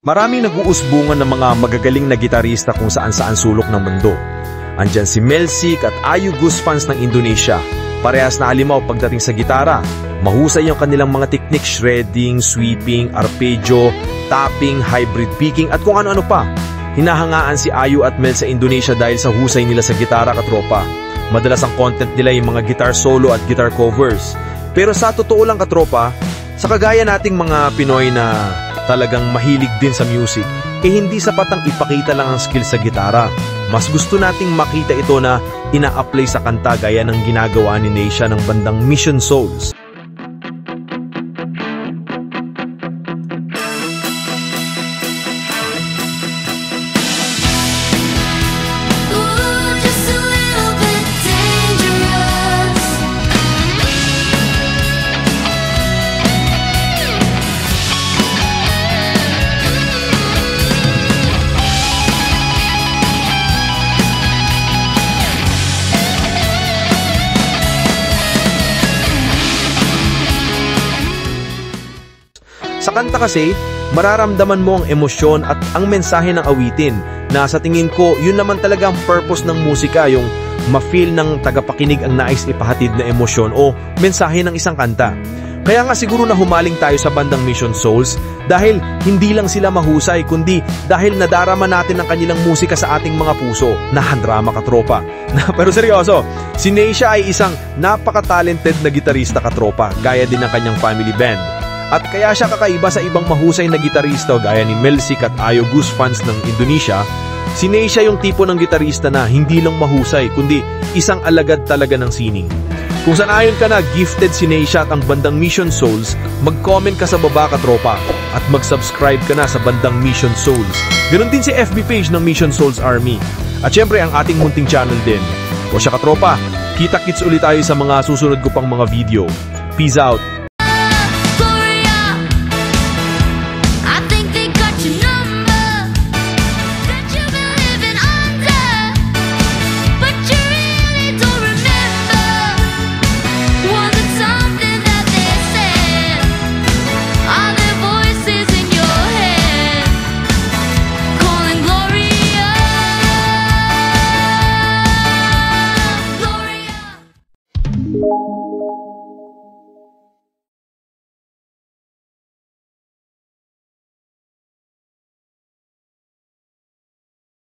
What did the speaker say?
Maraming nag-uusbungan ng mga magagaling na gitarista kung saan-saan sulok ng mundo. Andyan si Melsik at Ayu Guzfans ng Indonesia. Parehas na alimaw pagdating sa gitara. Mahusay yung kanilang mga teknik, shredding, sweeping, arpeggio, tapping, hybrid picking at kung ano-ano pa. Hinahangaan si Ayu at Mel sa Indonesia dahil sa husay nila sa gitara, katropa. Madalas ang content nila yung mga guitar solo at guitar covers. Pero sa totoo lang, katropa, sa kagaya nating mga Pinoy na talagang mahilig din sa music, hindi sapat ang ipakita lang ang skill sa gitara. Mas gusto nating makita ito na ina-apply sa kanta gaya ng ginagawa ni Neysha ng bandang Mission Souls. Sa kanta kasi, mararamdaman mo ang emosyon at ang mensahe ng awitin na sa tingin ko, yun naman talaga ang purpose ng musika, yung ma-feel ng tagapakinig ang nais ipahatid na emosyon o mensahe ng isang kanta. Kaya nga siguro na humaling tayo sa bandang Mission Souls dahil hindi lang sila mahusay kundi dahil nadarama natin ang kanilang musika sa ating mga puso. Nahandrama, katropa. Pero seryoso, si Neysha ay isang napaka-talented na gitarista, katropa, gaya din ng kanyang family band. At kaya siya kakaiba sa ibang mahusay na gitarista gaya ni Melsik at Ayu Guzfans ng Indonesia. Si Neysha yung tipo ng gitarista na hindi lang mahusay kundi isang alagad talaga ng sining. Kung saan-ayon ka na gifted si Neysha at ang bandang Mission Souls, mag-comment ka sa baba, katropa, at mag-subscribe ka na sa bandang Mission Souls. Ganon din si FB page ng Mission Souls Army. At syempre ang ating munting channel din. O siya, katropa, kita-kits ulit tayo sa mga susunod ko pang mga video. Peace out!